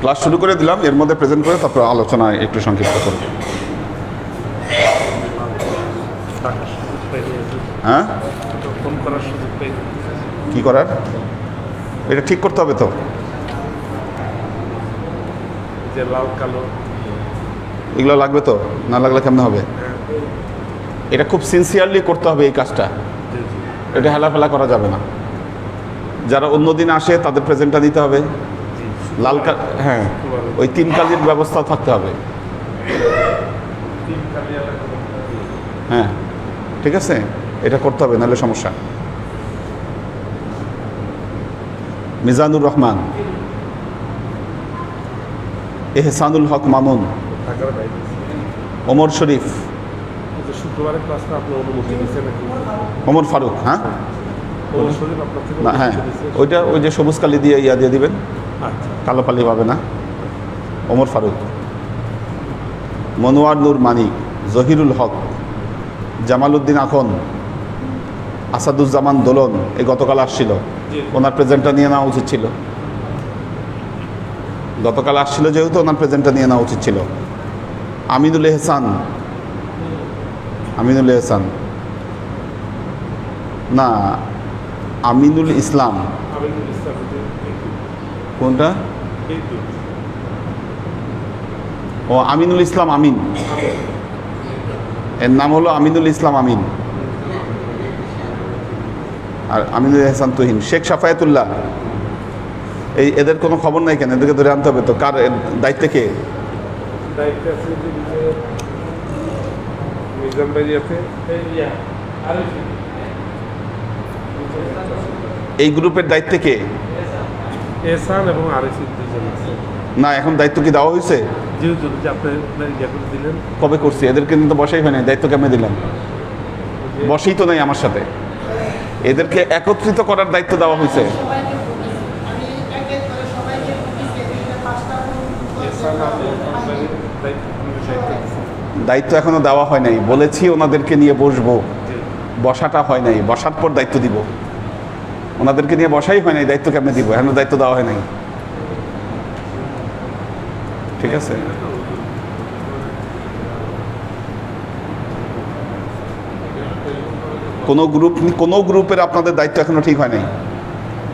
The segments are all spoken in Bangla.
ক্লাস শুরু করে দিলাম, এর মধ্যে প্রেজেন্ট করে তারপর আলোচনা একটু সংক্ষিপ্ত করব। হ্যাঁ, কি করার? এটা ঠিক করতে হবে তো, যে লাল কালো এগুলো লাগবে তো, না লাগলে কেমন হবে? এটা খুব সিনসিয়ারলি করতে হবে এই কাজটা, এটা হেলাফেলা করা যাবে না। যারা অন্যদিন আসে তাদের প্রেজেন্টটা দিতে হবে লাল হ্যাঁ, ওই 3 কালির ব্যবস্থা থাকতে হবে। হ্যাঁ ঠিক আছে, এটা করতে হবে, নাহলে সমস্যা। মিজানুর রহমান, এহসানুল হক মামুন, ওমর শরীফ, ওমর ফারুক। হ্যাঁ না, হ্যাঁ ওইটা ওই যে সবুজ কালি দিয়ে ইয়া দিয়ে দিবেন, কালো কালি পাবে না। ওমর ফারুক, মনোয়ার নূর মানিক, জহিরুল হক, জামাল উদ্দিন আখন, আসাদুজ্জামান দোলন, এই গতকাল আসছিল, ওনার প্রেজেন্টটা নিয়ে নেওয়া উচিত ছিল। গতকাল আসছিল যেহেতু ওনার প্রেজেন্টটা নিয়ে নেওয়া উচিত ছিল। আমিনুল এহসান, আমিনুল এহসান না, আমিনুল ইসলাম। কোনটা? ও আমিনুল ইসলাম আমিন, এর নাম হলো আমিনুল ইসলাম আমিন। আর আমিনুল এহসান তুহিন। শেখ সাফায়েতুল্লাহ, এই এদের কোনো খবর নাই কেন? এদেরকে ধরে আনতে হবে তো। কার দায়িত্বে কে? এই গ্রুপের দায়িত্বে কে? এহসান এবং আরিফিন। না, এখন দায়িত্ব কি দেওয়া হয়েছে? কবে করছি? এদেরকে কিন্তু বসাই হয় নাই, দায়িত্ব কেমনে দিলাম? বসেই তো নাই আমার সাথে। এদেরকে একত্রিত করার দায়িত্ব দেওয়া হয়েছে। দায়িত্ব এখনো দেওয়া হয় নাই, বলেছি ওনাদেরকে নিয়ে বসবো, বসাটা হয় নাই, বসার পর দায়িত্ব দিব। ওনাদেরকে নিয়ে বসাই হয় নাই, দায়িত্ব কেমনে দিব? এখনো দায়িত্ব দেওয়া হয় নাই। ঠিক আছে, কোনো গ্রুপের আপনাদের দায়িত্ব এখনো ঠিক হয় নাই।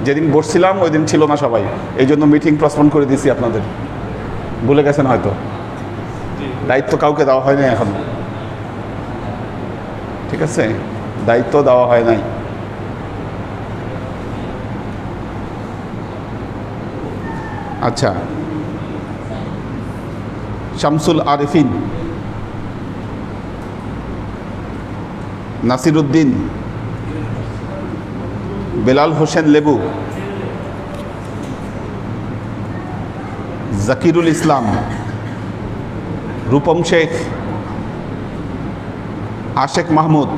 যেদিন বসছিলাম ওই দিন ছিল না সবাই, এই জন্য মিটিং প্রস্পন করে দিয়েছি আপনাদের। ভুলে গেছেন হয়তো, দায়িত্ব কাউকে দেওয়া হয় নাই এখন। ঠিক আছে, দায়িত্ব দেওয়া হয় নাই। আচ্ছা, শামসুল আরিফিন, নাসিরুদ্দিন, বেলাল হোসেন লেবু, জাকিরুল ইসলাম, রূপম শেখ, আশেক মাহমুদ,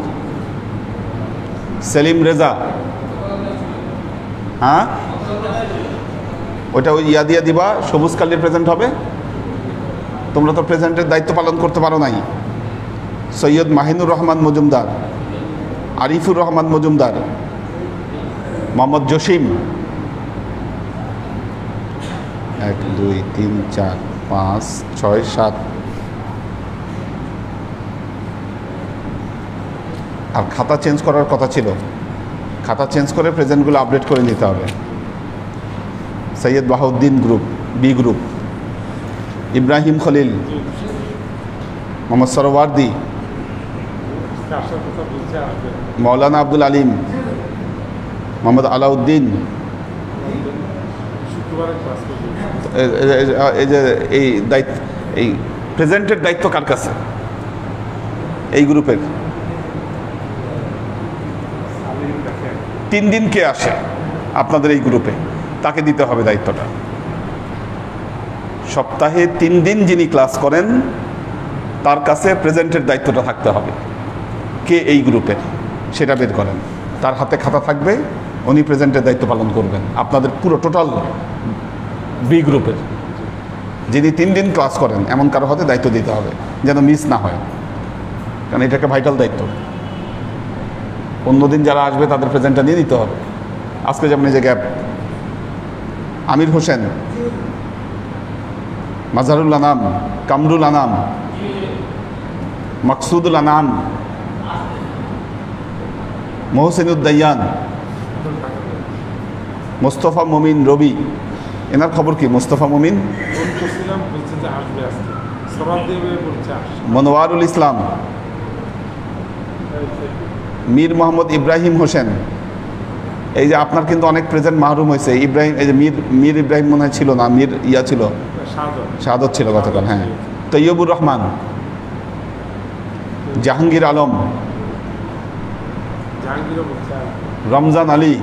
সেলিম রেজা। হ্যাঁ, ওইটা ওই ইয়া দিয়া দিবা, সবুজ কালির প্রেজেন্ট হবে। তোমরা তো প্রেজেন্টের দায়িত্ব পালন করতে পারো নাই। সৈয়দ মাহিনুর রহমান মজুমদার, আরিফুর রহমান মজুমদার, মোহাম্মদ জসিম, 1 2 3 4 5 6 7। আর খাতা চেঞ্জ করার কথা ছিল, খাতা চেঞ্জ করে প্রেজেন্টগুলো আপডেট করে নিতে হবে। Syed Bahauddin group, B group, Ibrahim Khalil, Mohammad Sarwardi, Maulana Abdul Alim, Mohammad Alauddin. এই যে এই দায়িত্ব, এই প্রেজেন্টের দায়িত্ব কার কাছে? এই গ্রুপের 3 দিন কে আসে আপনাদের এই গ্রুপে, তাকে দিতে হবে দায়িত্বটা। সপ্তাহে 3 দিন যিনি ক্লাস করেন তার কাছে প্রেজেন্টের দায়িত্বটা থাকতে হবে। কে এই গ্রুপের সেটা বের করেন, তার হাতে খাতা থাকবে, উনি প্রেজেন্টের দায়িত্ব পালন করবেন আপনাদের পুরো টোটাল বি গ্রুপের। যিনি 3 দিন ক্লাস করেন এমন কারো হাতে দায়িত্ব দিতে হবে, যেন মিস না হয়, কারণ এটা একটা ভাইটাল দায়িত্ব। অন্যদিন যারা আসবে তাদের প্রেজেন্টটা নিয়ে নিতে হবে। আজকে যেমন এই যে গ্যাপ, আমির হোসেন, মাজহারুল আনাম, কামরুল আনাম, মাকসুদুল আনাম, মোহসেনুদ্দাইয়ান, মোস্তফা মমিন রবি। এনার খবর কি? মোস্তফা মমিন, মনোয়ারুল ইসলাম, মীর মোহাম্মদ ইব্রাহিম হোসেন। এই যে আপনার কিন্তু অনেক প্রেজেন্ট মাহরুম হয়েছে। ইব্রাহিম, এই যে মীর ইব্রাহিম মনে হয় ছিল না, মীর ইয়া ছিল, শাহাদত ছিল গতকাল। হ্যাঁ, তৈয়বুর রহমান, জাহাঙ্গীর আলম, রমজান আলী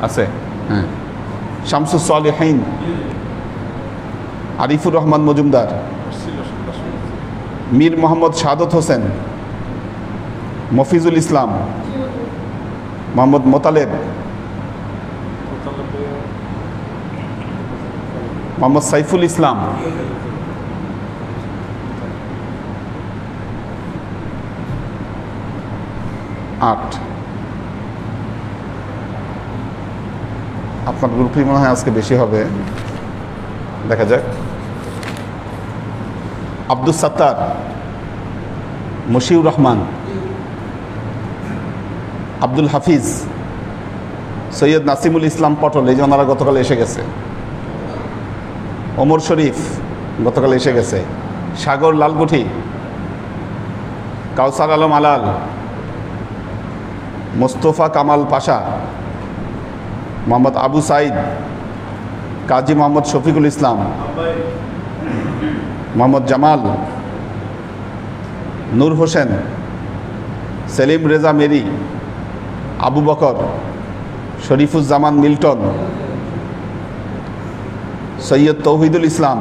আছে, হ্যাঁ, শামসুস সালেহীন, আরিফুর রহমান মজুমদার, মীর মোহাম্মদ শাহাদত হোসেন, মফিজুল ইসলাম, মোহাম্মদ মোতালেব, মোহাম্মদ সাইফুল ইসলাম, আট। আপনার গ্রুপই মনে হয় আজকে বেশি হবে, দেখা যাক। আব্দুস সাত্তার, মশিউর রহমান, আব্দুল হাফিজ, সৈয়দ নাসিমুল ইসলাম পটল, এই যে ওনারা গতকাল এসে গেছে। ওমর শরীফ গতকাল এসে গেছে। সাগর লালগুঠি, কাউসার আলম আলাল, মোস্তফা কামাল পাশা, মোহাম্মদ আবু সাইদ, কাজী মোহাম্মদ শফিকুল ইসলাম, মোহাম্মদ জামাল, নূর হোসেন, সেলিম রেজা মেরি, আবু বকর, শরীফুজ্জামান মিল্টন, সৈয়দ তৌহিদুল ইসলাম,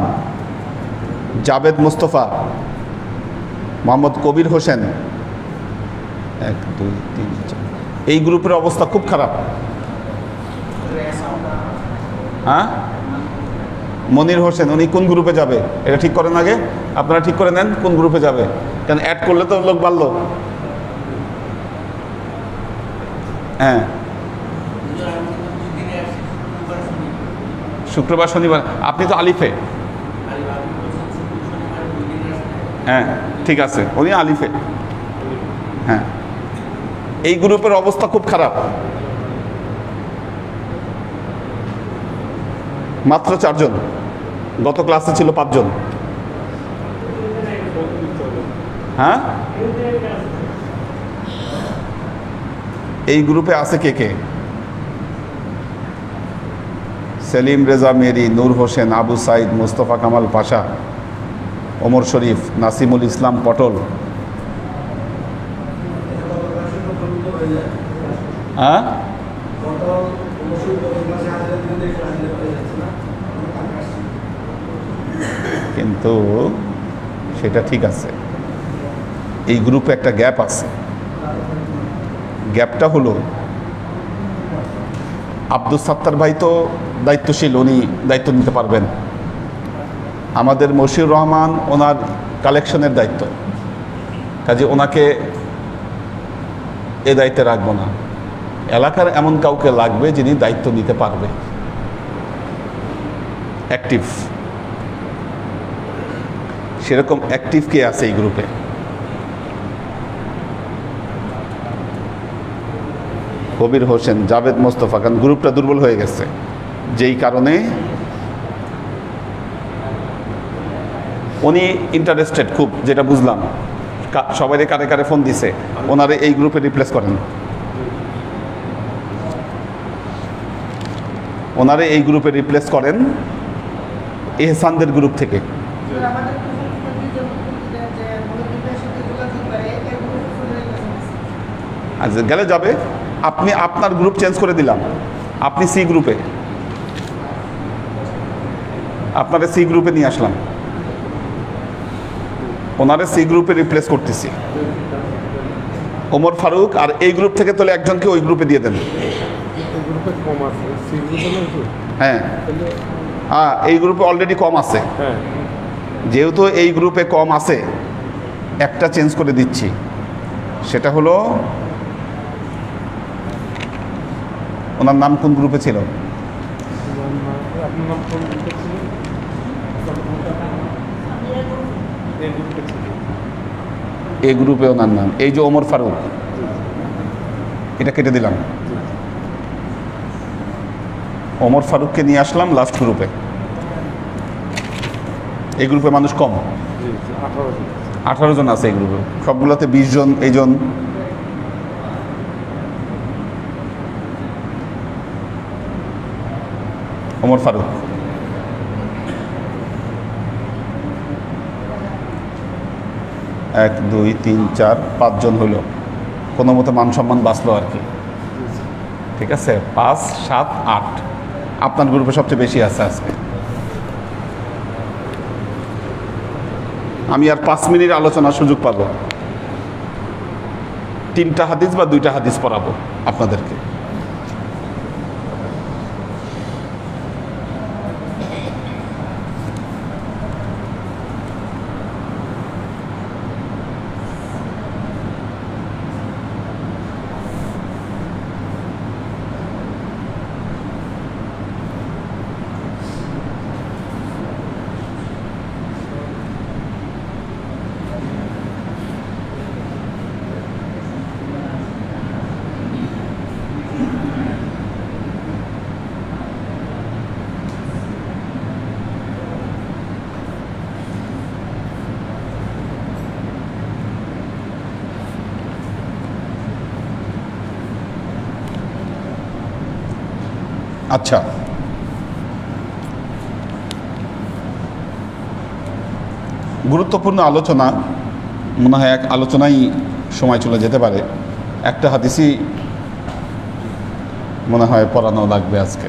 জাবেদ মুস্তফা, মোহাম্মদ কবির হোসেন। 1 2 3 4। এই গ্রুপের অবস্থা খুব খারাপ। হ্যাঁ, মনির হোসেন, উনি কোন গ্রুপে যাবে এটা ঠিক করেন আগে, আপনারা ঠিক করে নেন কোন গ্রুপে যাবে, কারণ অ্যাড করলে তো লোক বাড়লো। হ্যাঁ, শুক্রবার শনিবার। আপনি তো আলিফে। হ্যাঁ ঠিক আছে, উনি আলিফে। হ্যাঁ, এই গ্রুপের অবস্থা খুব খারাপ। মাত্র 4 জন, গত ক্লাসে ছিল 5 জন। হ্যাঁ, এই গ্রুপে আছে কে কে? সেলিম রেজা মেরি, নূর হোসেন, আবু সাইদ, মুস্তফা কামাল পাশা, ওমর শরীফ, নাসিমুল ইসলাম পটল। হ্যাঁ, কিন্তু সেটা ঠিক আছে, এই গ্রুপে একটা গ্যাপ আছে। গ্যাপটা হলো আব্দুস সাত্তার ভাই তো দায়িত্বশীল, উনি দায়িত্ব নিতে পারবেন। আমাদের মশিউর রহমান ওনার কালেকশনের দায়িত্ব, কাজে ওনাকে এ দায়িত্বে রাখবো না। এলাকার এমন কাউকে লাগবে যিনি দায়িত্ব নিতে পারবে, অ্যাক্টিভ। সেরকম অ্যাক্টিভ কে আছে এই গ্রুপে? কবির হোসেন, জাভেদ মোস্তফা। কারণ গ্রুপটা দুর্বল হয়ে গেছে, যেই কারণে উনি ইন্টারেস্টেড খুব, যেটা বুঝলাম। সবাই কারে কারে ফোন দিছে, ওনারে এই গ্রুপে রিপ্লেস করেন, ওনারে এই গ্রুপে রিপ্লেস করেন এহসানদের গ্রুপ থেকে। আচ্ছা, গেলে যাবে। আপনি আপনার গ্রুপ চেঞ্জ করে দিলাম, আপনি সি গ্রুপে, আপনারা সি গ্রুপে নিয়ে আসলাম, ওনারে সি গ্রুপে রিপ্লেস করতেছি। ওমর ফারুক আর এই গ্রুপ থেকে তাহলে একজনকে ওই গ্রুপে দিয়ে দেন। হ্যাঁ হ্যাঁ, এই গ্রুপে অলরেডি কম আছে, যেহেতু এই গ্রুপে কম আছে একটা চেঞ্জ করে দিচ্ছি। সেটা হলো ওনার নাম কোন গ্রুপে ছিল? আপনার নাম কোন গ্রুপে ছিল? এই গ্রুপে ছিল। এই গ্রুপে ওনার নাম, এই যে ওমর ফারুক, এটা কেটে দিলাম। ওমর ফারুককে নিয়ে আসলাম লাস্ট গ্রুপে। এই গ্রুপে মানুষ কম, 18 জন আছে এই গ্রুপে, সবগুলোতে 20 জন। এই জন ওমর ফারুক। এক, দুই, তিন, চার, 5 জন হইল, কোনো মতো মান সম্মান বাঁচলো আর কি। ঠিক আছে, 5, 7, 8 আপনার গ্রুপে সবচেয়ে বেশি আছে আজকে। আমি আর 5 মিনিট আলোচনার সুযোগ পাবো, 3টা হাদিস বা 2টা হাদিস পড়াবো আপনাদেরকে। আচ্ছা, গুরুত্বপূর্ণ আলোচনা, মনে হয় এক আলোচনাই সময় চলে যেতে পারে। একটা হাদিসই মনে হয় পড়ানো লাগবে আজকে।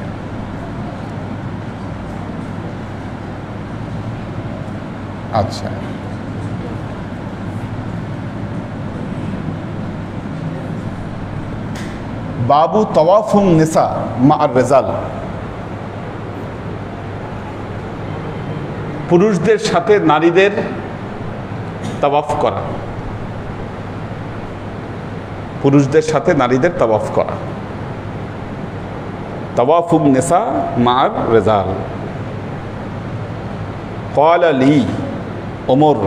আচ্ছা, বাবু তওয়াফুন নিসা মা'আর রিজাল, পুরুষদের সাথে নারীদের তাওয়াফ করা, পুরুষদের সাথে নারীদের তাওয়াফ করা। তাওয়াফুন নিসা মা'আর রিজাল। ক্বালা লি ওমর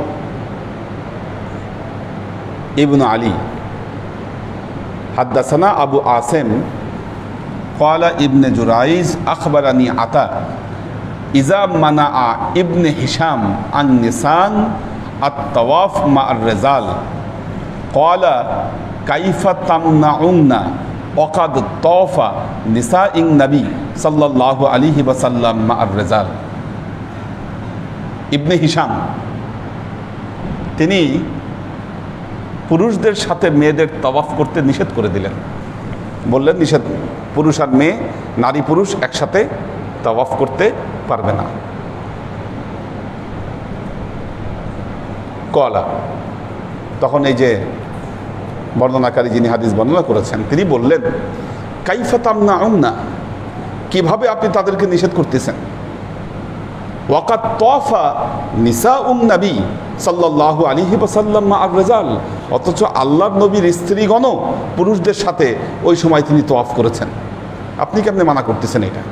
ইবনে আলী হাদ্দাসানা আবু আসিম ক্বালা ইবনে জুরাইজ আখবারানি আতা ইজা মানাআ ইবনে হিশাম আন নিসান আত-তাওয়াফ মা'আর রিজাল ক্বালা কাইফা তামনাউনা ওয়াকাদ তাওফা নিসাইন নবী সাল্লাল্লাহু আলাইহি ওয়াসাল্লাম মা'আর রিজাল। ইবনে হিশাম তিনি পুরুষদের সাথে মেয়েদের তাওয়াফ করতে নিষেধ করে দিলেন, বললেন নিষেধ, পুরুষ আর মেয়ে, নারী পুরুষ একসাথে তাওয়াফ করতে পারবে না। কলা, তখন এই যে বর্ণনাকারী যিনি হাদিস বর্ণনা করেছেন তিনি বললেন, কাইফা তামনাউনা, কিভাবে আপনি তাদেরকে নিষেধ করতেছেন? ওয়াকাদ তাওফা নিসাউন নবী সাল্লাল্লাহু আলাইহি ওয়াসাল্লাম মা'আর রিজাল, অথচ আল্লাহর নবীর স্ত্রীগণ পুরুষদের সাথে ওই সময় তিনি তাওয়াফ করেছেন, আপনি কেমনে মানা করতেছেন এটা?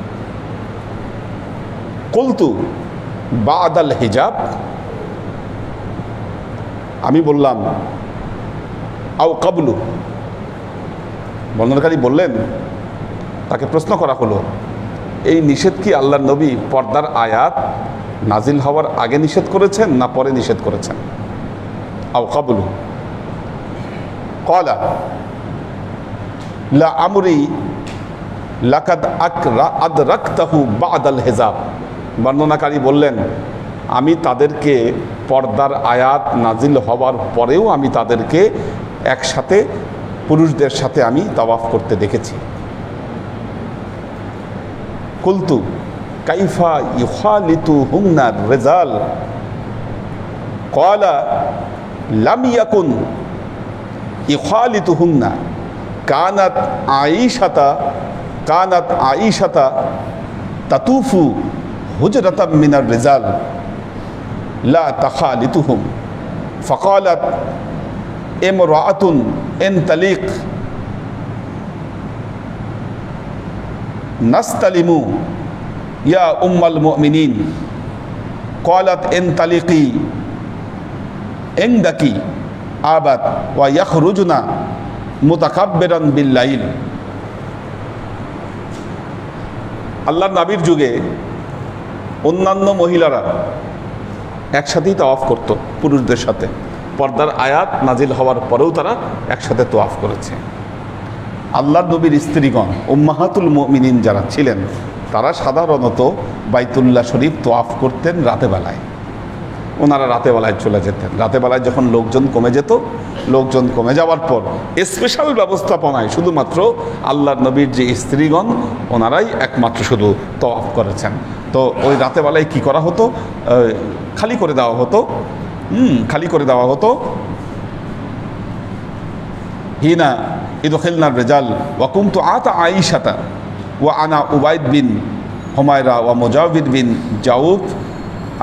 কুলতু বা'দাল হিজাব, আমি বললাম, আও কাবলু, বর্ণনাকারী বললেন, তাকে প্রশ্ন করা হলো, এই নিষেধ কি আল্লাহর নবী পর্দার আয়াত নাজিল হওয়ার আগে নিষেধ করেছেন না পরে নিষেধ করেছেন? আও কাবলু ক্বালা লা আমরি লাকাদ আদরাকতাহু বা'দাল হিজাব, বর্ণনাকারী বললেন, আমি তাদেরকে পর্দার আয়াত নাজিল হওয়ার পরেও আমি তাদেরকে একসাথে পুরুষদের সাথে আমি তাওয়াফ করতে দেখেছি। কুলতু কাইফা ইউখালিতুহুন্না রিজাল ক্বালা লাম ইয়াকুন ইউখালিতুহুন্না কানাত আয়েশাতা তাতুফু হুজরাতাম মিনার রিজাল লা তাখালিতুহুম ফাকালাত ইমরাআতুন ইনতালিক নাস্তালিমু ইয়া উম্মাল মুমিনিন ক্বালাত ইনতালিকি ইনদাকি আবাদ ওয়া ইয়াখরুজুনা মুতাকাব্বিরান বিল্লাইল। আল্লাহর নবীর যুগে অন্যান্য মহিলারা একসাথেই তাওয়াফ করত পুরুষদের সাথে। পর্দার আয়াত নাজিল হওয়ার পরেও তারা একসাথে তাওয়াফ করেছে। আল্লাহর নবীর স্ত্রীগণ উম্মাহাতুল মুমিনিন যারা ছিলেন তারা সাধারণত বাইতুল্লাহ শরীফ তাওয়াফ করতেন রাতে বেলায়। ওনারা রাতে বেলায় চলে যেতেন। রাতে বেলায় যখন লোকজন কমে যেত, লোকজন কমে যাওয়ার পর স্পেশাল ব্যবস্থাপনায় শুধুমাত্র আল্লাহর নবীর যে স্ত্রীগণ ওনারাই একমাত্র শুধু তাওয়াফ করেছেন। তো ওই রাতে বেলায় কী করা হতো, খালি করে দেওয়া হতো, খালি করে দেওয়া হতো। হিনা ইদখিলনার রিজাল ওয়া কুনতু আতা আয়েশাতা ওয়া আনা উবাইদ বিন হুমায়রা ওয়া মুজাওবিদ বিন জাউফ,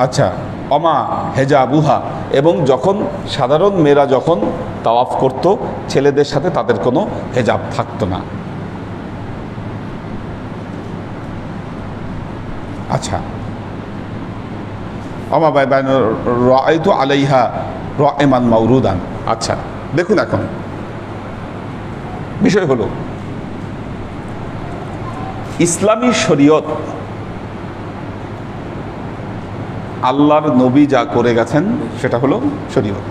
আচ্ছা, অমা হেজাবুহা। এবং যখন সাধারণ মেয়েরা যখন তাওয়াফ করত ছেলেদের সাথে তাদের কোনো হেজাব থাকতো না। আচ্ছা, অমা বাই বাই রাআইতু আলাইহা রাইমান মাউরুদান। আচ্ছা, দেখুন এখন বিষয় হলো ইসলামী শরীয়ত আল্লাহর নবী যা করে গেছেন সেটা হলো শরীয়ত।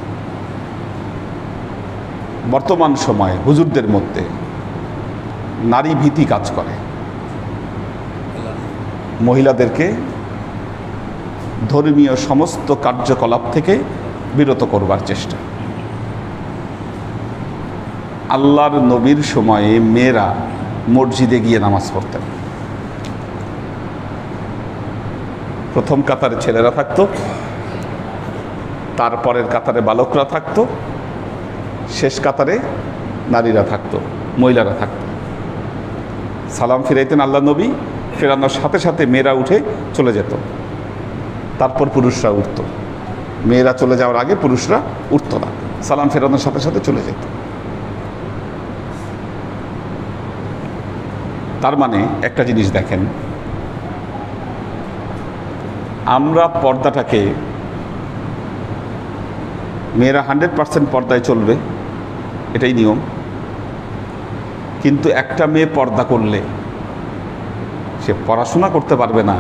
বর্তমান সময়ে হুজুরদের মধ্যে নারী ভীতি কাজ করে, মহিলাদেরকে ধর্মীয় সমস্ত কার্যকলাপ থেকে বিরত করবার চেষ্টা। আল্লাহর নবীর সময়ে মেয়েরা মসজিদে গিয়ে নামাজ পড়তেন। প্রথম কাতারে ছেলেরা থাকতো, তারপরের কাতারে বালকরা থাকতো, শেষ কাতারে নারীরা থাকতো, মহিলারা থাকতো। সালাম ফিরাইতেন আল্লাহ নবী, ফেরানোর সাথে সাথে মেয়েরা উঠে চলে যেত, তারপর পুরুষরা উঠত। মেয়েরা চলে যাওয়ার আগে পুরুষরা উঠত না, সালাম ফেরানোর সাথে সাথে চলে যেত। তার মানে একটা জিনিস দেখেন, আমরা পর্দাটাকে, মেয়েরা 100% পর্দায় চলবে, এটাই নিয়ম। কিন্তু একটা মেয়ে পর্দা করলে সে পড়াশোনা করতে পারবে না,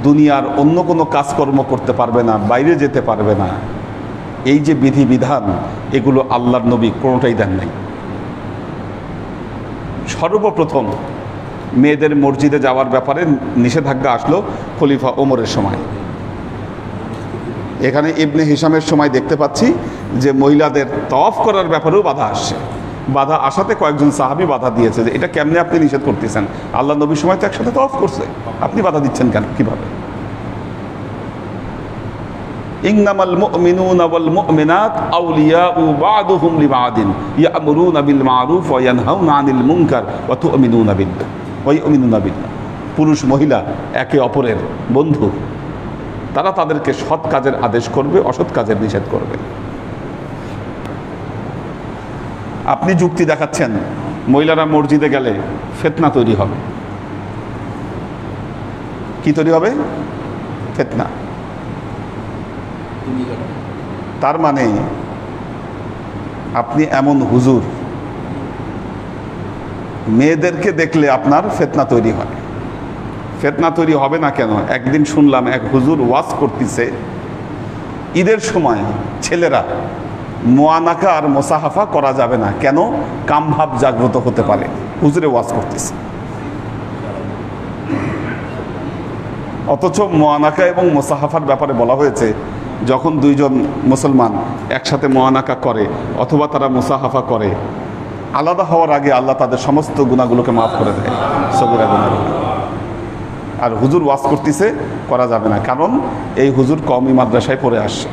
দুনিয়ার অন্য কোনো কাজকর্ম করতে পারবে না, বাইরে যেতে পারবে না। এই যে বিধিবিধান, এগুলো আল্লাহর নবী কোনোটাই দেন নাই। সর্বপ্রথম মেয়েদের মসজিদে যাওয়ার ব্যাপারে নিষেধাজ্ঞা আসলো খলিফা ওমরের সময়। এখানে ইবনে হিশামের সময় দেখতে পাচ্ছি যে মহিলাদের তাওয়াফ করার ব্যাপারেও বাধা আসছে। বাধা আসাতে কয়েকজন সাহাবী বাধা দিয়েছে যে এটা কেমনে আপনি নিষেধ করতেছেন, আল্লাহ নবীর সময় তো একসাথে তাওয়াফ করছে, আপনি বাধা দিচ্ছেন কেন, কীভাবে? ইন্নামাল মুমিনুনা ওয়াল মুমিনাত আউলিয়াউ বা'দুহুম লিবা'দিন ইয়া'মুরুনা বিল মা'রুফ ওয়া ইয়ানহাউনা আনিল মুনকার ওয়া তু'মিনুনা বিল্লাহ ওয়া ইউমিনুনা বিল্লাহ। পুরুষ মহিলা একে অপরের বন্ধু, তারা তাদেরকে সৎ কাজের আদেশ করবে, অসৎ কাজের নিষেধ করবে। আপনি যুক্তি দেখাচ্ছেন মহিলারা মসজিদে গেলে ফিতনা তৈরি হবে। কি তৈরি হবে? ফিতনা। তার মানে আপনি এমন হুজুর, মেয়েদেরকে দেখলে আপনার ফিতনা তৈরি হয়। ফিতনা তৈরি হবে না কেন? একদিন শুনলাম এক হুজুর ওয়াজ করতেছে, ঈদের সময় ছেলেরা মুআনাকা আর মুসাহাফা করা যাবে না, কেন? কামভাব জাগ্রত হতে পারে। হুজুরে ওয়াজ করতেছে, অথচ মুআনাকা এবং মুসাহাফার ব্যাপারে বলা হয়েছে যখন দুইজন মুসলমান একসাথে মুআনাকা করে অথবা তারা মুসাহাফা করে, আলাদা হওয়ার আগে আল্লাহ তাদের সমস্ত গুনাহগুলোকে মাফ করে দেয়, সগীরা গুনাহগুলো। আর হুজুর ওয়াজ করতেছে করা যাবে না, কারণ এই হুজুর কওমি মাদ্রাসায় পড়ে আসছে।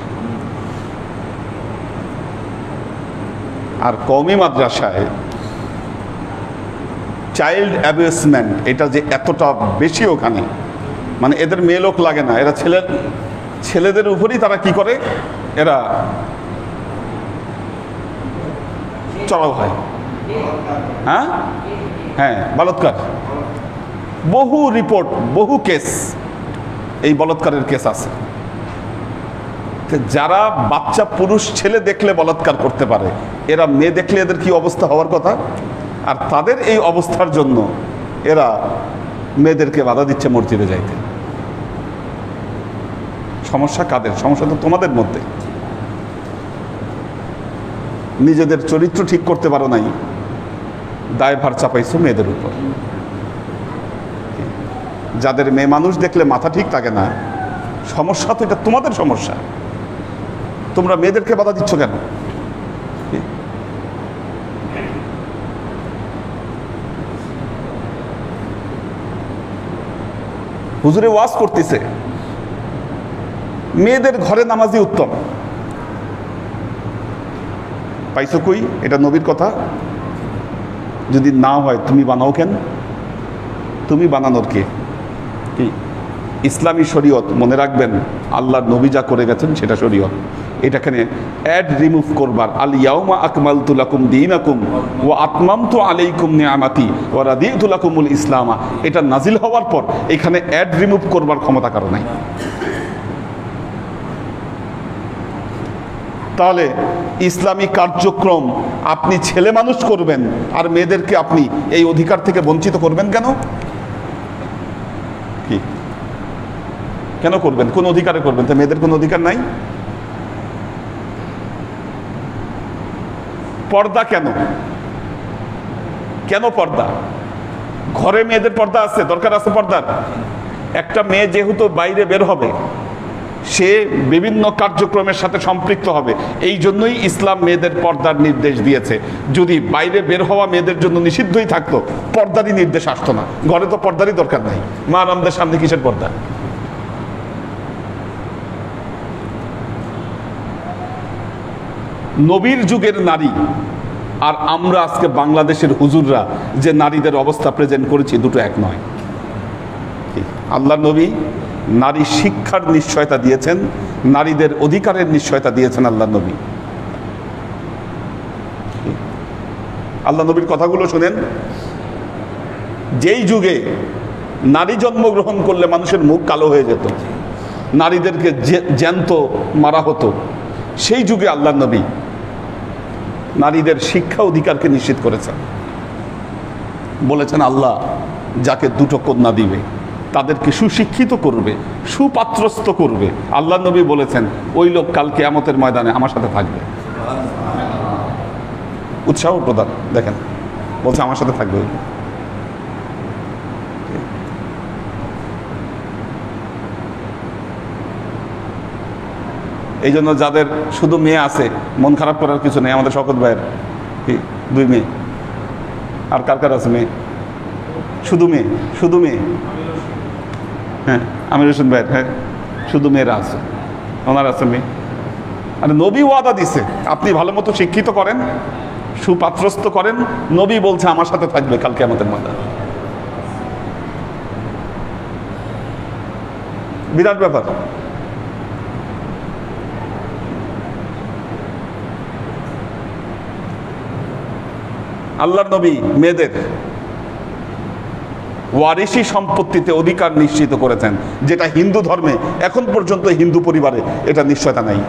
আর কওমি মাদ্রাসায় চাইল্ড অ্যাবিউসমেন্ট এটা যে এতটা বেশি ওখানে, মানে এদের মেয়ে লোক লাগে না, এরা ছেলেদের উপরই তারা কি করে, এরা চড়াও হয়? হ্যাঁ হ্যাঁ, বলাৎকার। বহু রিপোর্ট, বহু কেস, এই বলাৎকারের কেস আছে। যারা বাচ্চা পুরুষ ছেলে দেখলে বলাৎকার করতে পারে, এরা মেয়ে দেখলে এদের কি অবস্থা হওয়ার কথা? আর তাদের এই অবস্থার জন্য এরা মেয়েদেরকে বাধা দিচ্ছে মসজিদে যাইতে। সমস্যা কাদের? সমস্যা তো তোমাদের মধ্যে। নিজেদের চরিত্র ঠিক করতে পারো নাই, দায়ভার চাপাইছো মেয়েদের উপর। যাদের মেয়ে মানুষ দেখলে মাথা ঠিক থাকে না, সমস্যা তো এটা তোমাদের সমস্যা। তোমরা মেয়েদেরকে বাধা দিচ্ছ কেন? হুজুরে ওয়াজ করতেছে, মেয়েদের ঘরে নামাজি উত্তম। পাইছো কই? এটা নবীর কথা। যদি না হয় তুমি বানাও কেন? তুমি বানানোর কে? কি ইসলামী শরীয়ত? মনে রাখবেন, আল্লাহর নবী যা করে গেছেন সেটা শরীয়ত। এটাখানে অ্যাড রিমুভ করবার, আল ইয়াউমা আকমালতু লাকুম দীনাকুম ওয়া আতমামতু আলাইকুম নিআমাতি ওয়া রাদিতু লাকুমুল ইসলামা, এটা নাজিল হওয়ার পর এখানে অ্যাড রিমুভ করবার ক্ষমতা কারো নাই। তাহলে ইসলামী কার্যক্রম আপনি ছেলে মানুষ করবেন, আর মেয়েদেরকে আপনি এই অধিকার থেকে বঞ্চিত করবেন কেন? কি কেন করবেন? কোন অধিকারে করবেন? তো মেয়েদের কোনো অধিকার নাই? পর্দা কেন? কেন পর্দা? ঘরে মেয়েদের পর্দা আছে, দরকার আছে পর্দার। একটা মেয়ে যেহেতু বাইরে বের হবে, সে বিভিন্ন কার্যক্রমের সাথে সম্পৃক্ত হবে, এই জন্যই ইসলাম মেয়েদের পর্দার নির্দেশ দিয়েছে। যদি বাইরে বের হওয়া মেয়েদের জন্য নিষিদ্ধই থাকতো, পর্দারই নির্দেশ আসতো না। ঘরে তো পর্দারই দরকার নাই, মা আমাদের সামনে কিসের পর্দা? নবীর যুগের নারী আর আমরা আজকে বাংলাদেশের হুজুররা যে নারীদের অবস্থা প্রেজেন্ট করেছি, দুটো এক নয়। আল্লাহ নবী নারী শিক্ষার নিশ্চয়তা দিয়েছেন, নারীদের অধিকারের নিশ্চয়তা দিয়েছেন আল্লাহ নবী। আল্লাহ নবীর কথাগুলো শুনেন। যেই যুগে নারী জন্মগ্রহণ করলে মানুষের মুখ কালো হয়ে যেত, নারীদেরকে জ্যান্ত মারা হতো, সেই যুগে আল্লাহ নবী নারীদের শিক্ষা অধিকারকে নিশ্চিত করেছেন। বলেছেন, আল্লাহ যাকে দুটো কন্যা দিবে তাদেরকে সুশিক্ষিত করবে, সুপাত্রস্থ করবে। আল্লাহ নবী বলেছেন, ওই লোক কাল কিয়ামতের ময়দানে আমার সাথে থাকবে। উৎসাহ প্রদান দেখেন, বলছে আমার সাথে থাকবে। এই জন্য যাদের শুধু মেয়ে আছে, মন খারাপ করার কিছু নেই। আমাদের শওকত ভাইয়ের দুই মেয়ে, আর কার কার আছে মেয়ে? শুধু মেয়ে, শুধু মেয়ে। হ্যাঁ, আমির হোসেন ভাইয়ের, হ্যাঁ, শুধু মেয়েরা আছে, ওনার আছে মেয়ে। আর নবী ওয়াদা দিছে, আপনি ভালো মতো শিক্ষিত করেন, সুপাত্রস্থ করেন, নবী বলছে আমার সাথে থাকবে কালকে আমাদের ময়দানে। বিরাট ব্যাপার। আল্লাহর নবী মেয়েদের ওয়ারিসি সম্পত্তিতে অধিকার নিশ্চিত করেছেন, যেটা হিন্দু ধর্মে এখন পর্যন্ত হিন্দু পরিবারে এটা নিশ্চয়তা নাই।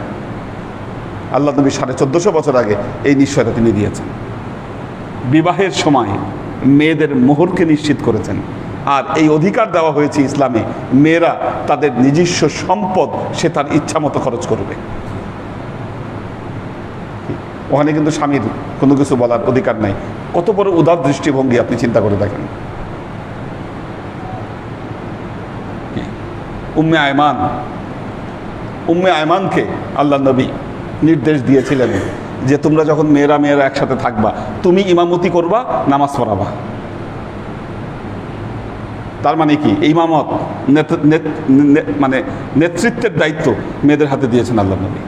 আল্লাহ নবী 1450 বছর আগে এই নিশ্চয়তা তিনি দিয়েছেন। বিবাহের সময় মেয়েদের মোহরকে নিশ্চিত করেছেন। আর এই অধিকার দেওয়া হয়েছে ইসলামে, মেয়েরা তাদের নিজস্ব সম্পদ সে তার ইচ্ছা মতো খরচ করবে। ওখানে কিন্তু স্বামীর কোনো কিছু বলার অধিকার নাই। কত বড় উদার দৃষ্টিভঙ্গি আপনি চিন্তা করে দেখেন। উম্মে আয়মান, উম্মে আয়মানকে আল্লাহ নবী নির্দেশ দিয়েছিলেন যে তোমরা যখন মেয়েরা মেয়েরা একসাথে থাকবা, তুমি ইমামতি করবা, নামাজ পড়াবা। তার মানে কি? ইমামত মানে নেতৃত্বের দায়িত্ব মেয়েদের হাতে দিয়েছেন আল্লাহ নবী।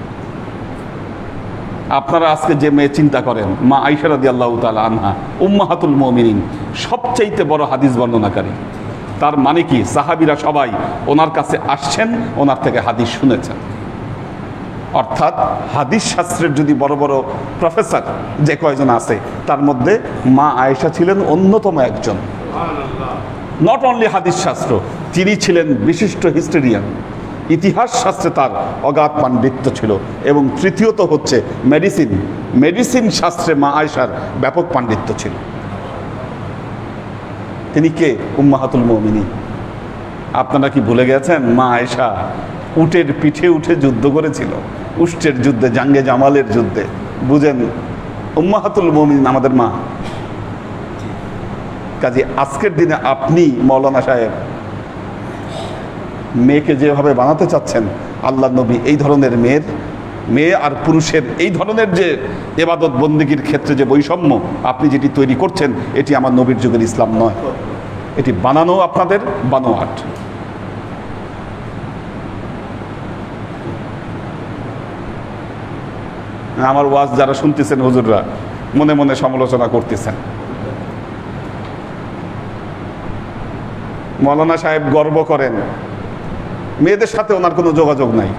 আপনারা আজকে যে মেয়ে চিন্তা করেন, মা আয়েশা রাদিয়াল্লাহু তাআলা আনহা উম্মাহাতুল মুমিনিন, সবচাইতে বড় হাদিস বর্ণনাকারী। তার মানে কি? সাহাবীরা সবাই ওনার কাছে আসছেন, ওনার থেকে হাদিস শুনেছেন। অর্থাৎ হাদিস শাস্ত্রের যদি বড় বড় প্রফেসর যে কয়জন আছে তার মধ্যে মা আয়েশা ছিলেন অন্যতম একজন। নট অনলি হাদিস শাস্ত্র, তিনি ছিলেন বিশিষ্ট হিস্টোরিয়ান, ইতিহাস শাস্ত্রে তার অগাধ পাণ্ডিত্য ছিল। এবং তৃতীয়ত হচ্ছে মেডিসিন শাস্ত্রে মা আয়েশার ব্যাপক পাণ্ডিত্য ছিল। তিনি কে? উম্মাহাতুল মুমিনিন। আপনারা কি ভুলে গেছেন মা আয়েশা উটের পিঠে উঠে যুদ্ধ করেছিল, উষ্টের যুদ্ধে, জাঙ্গে জামালের যুদ্ধে। বুঝেন, উম্মাহাতুল মুমিনিন আমাদের মা। কাজে আজকের দিনে আপনি মৌলানা সাহেব মেয়েকে যেভাবে বানাতে চাচ্ছেন, আল্লাহ নবী এই ধরনের মেয়ে আর পুরুষের এই ধরনের যে ইবাদত বন্দেগীর ক্ষেত্রে যে বৈষম্য আপনি যেটি তৈরি করছেন, এটি আমার নবীর যুগের ইসলাম নয়, এটি বানানো, আপনাদের বানোয়াট। আমার ওয়াজ যারা শুনতেছেন হুজুররা মনে মনে সমালোচনা করতেছেন। মৌলানা সাহেব গর্ব করেন মেয়েদের সাথে ওনার কোনো যোগাযোগ নাই।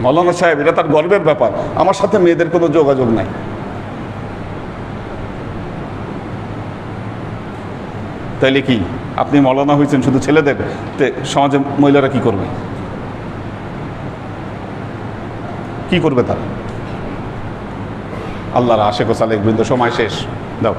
মৌলানা সাহেব এটা তার গর্বের ব্যাপার, আমার সাথে মেয়েদের কোনো যোগাযোগ নাই। তাইলে কি আপনি মৌলানা হয়েছেন শুধু ছেলেদের, সমাজে মহিলারা কি করবে? কি করবে তারা? আল্লাহর আশেক ও সালেক বৃন্দ, সময় শেষ, দাও।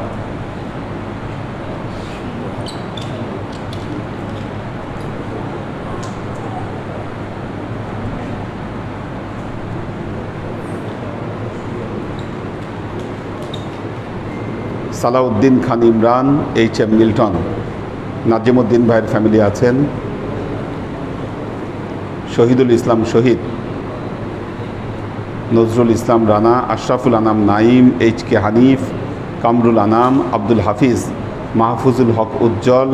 সালাউদ্দিন খান ইমরান, HM মিল্টন, নাজিমুদ্দিন ভাইয়ের ফ্যামিলি আছেন, শহীদুল ইসলাম শহীদ, নজরুল ইসলাম রানা, আশরাফুল আনাম নাইম, HK হানিফ, কামরুল আনাম, আব্দুল হাফিজ, মাহফুজুল হক উজ্জ্বল।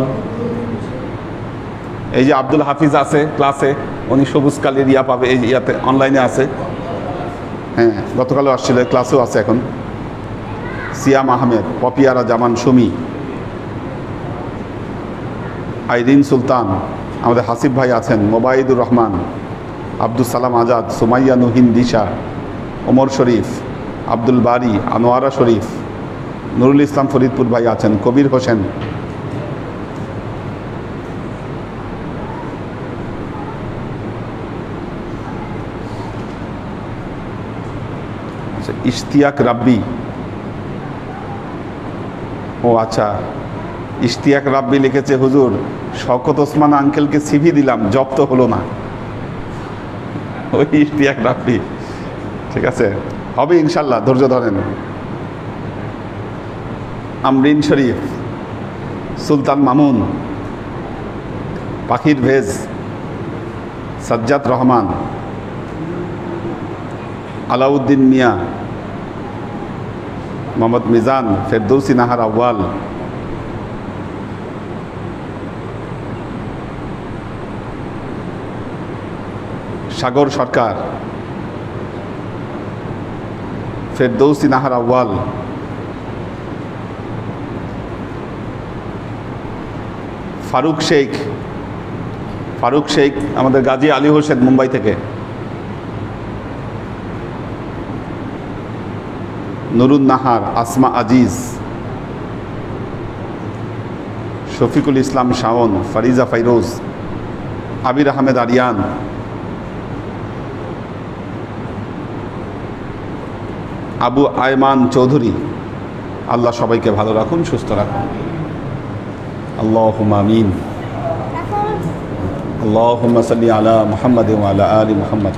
এই যে আব্দুল হাফিজ আছে ক্লাসে, উনি সবুজ কালির ইয়া পাবে, এই ইয়াতে অনলাইনে আছে, হ্যাঁ গতকালও আসছিল, ক্লাসেও আছে এখন। সিয়াম আহমেদ, পপিয়ারা জামান সুমি, আইরিন সুলতান, আমাদের হাসিব ভাই আছেন, মোবাইদুর রহমান, আব্দুল সালাম আজাদ, সুমাইয়া নুহিন দিশা, ওমর শরীফ, আব্দুল বারি, আনোয়ারা শরীফ, নুরুল ইসলাম ফরিদপুর ভাই আছেন, কবির হোসেন, ইশতিয়াক রাব্বি। ও আচ্ছা, ইশতিয়াক রাব্বি লিখেছে, হুজুর শওকত ওসমান আঙ্কেলকে সিভি দিলাম, জব তো হলো না। ওই ইশতিয়াক রাব্বি, ঠিক আছে, হবে ইনশাল্লাহ, ধৈর্য ধরেন। আমরিন শরীফ, সুলতান মামুন, পাখির ভেজ, সাজ্জাদ রহমান, আলাউদ্দিন মিয়া, মোহাম্মদ মিজান, ফেরদৌসি নাহার আউয়াল, সাগর সরকার, ফেরদৌসি নাহার আউয়াল, ফারুক শেখ আমাদের গাজী আলী হোসেন মুম্বাই থেকে, নুরুন নাহার, আসমা আজিজ, শফিকুল ইসলাম শাওন, ফারিজা ফাইরোজ, আবির আহমেদ আরিয়ান, আবু আয়মান চৌধুরী। আল্লাহ সবাইকে ভালো রাখুন, সুস্থ রাখুন। আল্লাহুম্মা আমিন। আল্লাহুম্মা সাল্লি আলা মুহাম্মাদ ওয়া আলা আলি মুহাম্মাদ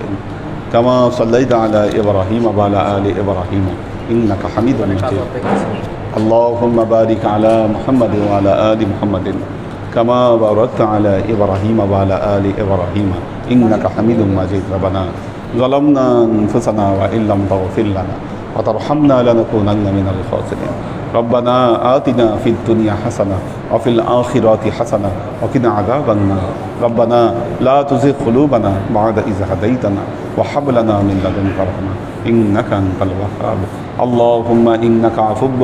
কামা সাল্লাইতা আলা ইব্রাহিম ওয়া আলা আলি ইব্রাহিম ইন্নাকা হামিদুম মাজিদ। আল্লাহুম্মা বারিক আলা মুহাম্মাদ ওয়া আলা আলি মুহাম্মাদ কামা বারাকতা আলা ইব্রাহিম ওয়া আলা আলি ইব্রাহিম ইন্নাকা হামিদুম মাজিদ। রব্বানা ظلمنا أنفسنا وإن لم تغفر لنا وترحمنا لنكونن من الخاسرين. ربنا آتنا في الدنيا حسنة وفي الآخرة حسنة وقنا عذاب النار. ربنا لا تزغ قلوبنا بعد إذ هديتنا وهب لنا من لدنك رحمة إنك أنت الوهاب. اللهم إنك عفو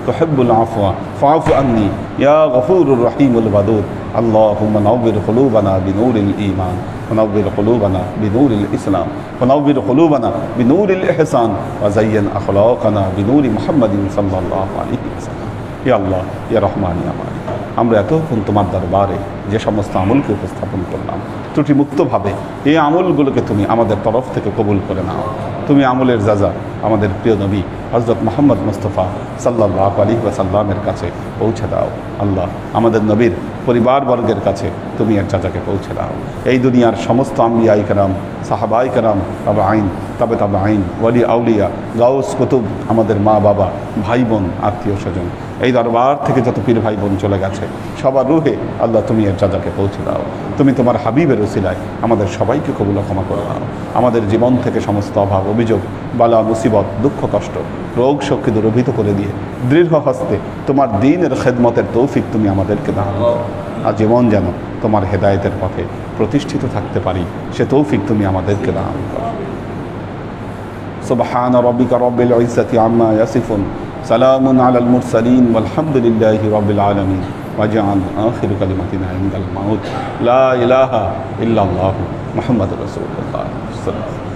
تحب العفو فاعف عني يا غفور الرحيم الودود اللهم نور قلوبنا بنور الإيمان ونور قلوبنا بنور الإسلام ونور قلوبنا بنور الإحسان وزين أخلاقنا بنور محمد صلى الله عليه وسلم يا الله يا رحمن يا مالك আমরা এতক্ষণ তোমার দরবারে যে সমস্ত আমলকে উপস্থাপন করলাম ত্রুটিমুক্তভাবে এই আমলগুলোকে তুমি আমাদের তরফ থেকে কবুল করে নাও। তুমি আমলের যাজা আমাদের প্রিয় নবী হযরত মুহাম্মদ মুস্তাফা সাল্লাল্লাহু আলাইহি ওয়াসাল্লামের কাছে পৌঁছে দাও। আল্লাহ আমাদের নবীর পরিবারবর্গের কাছে তুমি এর যাজাকে পৌঁছে দাও। এই দুনিয়ার সমস্ত আম্বিয়ায়ে কেরাম, সাহাবায়ে কেরাম, তাবেঈন, তবে তাবেঈন, ওয়ালি আউলিয়া, গাউস কুতুব, আমাদের মা বাবা, ভাই বোন, আত্মীয় স্বজন, এই দরবার থেকে যত পীর ভাই বোন চলে গেছে সবার রুহে আল্লাহ তুমি এর যাজাকে পৌঁছে দাও। তুমি তোমার হাবিবের ওসিলায় আমাদের সবাইকে কবুল ক্ষমা করে দাও। আমাদের জীবন থেকে সমস্ত অভাব, অভিযোগ, বালা, মুসিবত, দুঃখ, কষ্ট, রোগ শোককে দূরীভূত করে দিয়ে দৃঢ় হস্তে তোমার দ্বীনের খেদমতের তৌফিক তুমি আমাদেরকে দান করো। আর জীবন যেন তোমার হেদায়েতের পথে প্রতিষ্ঠিত থাকতে পারি সে তৌফিক তুমি আমাদেরকে দান করো। সুবহান রাব্বিকা রাব্বিল ইজ্জাতি আম্মা ইয়াসিফুন সালামুন আলাল মুরসালিন ওয়ালহামদুলিল্লাহি রাব্বিল আলামিন ওয়াজআল আখিরু কালিমাতিনা ইনদাল মাউত লা ইলাহা ইল্লাল্লাহু মুহাম্মাদুর রাসূলুল্লাহ সাল্লাল্লাহু আলাইহি ওয়াসাল্লাম।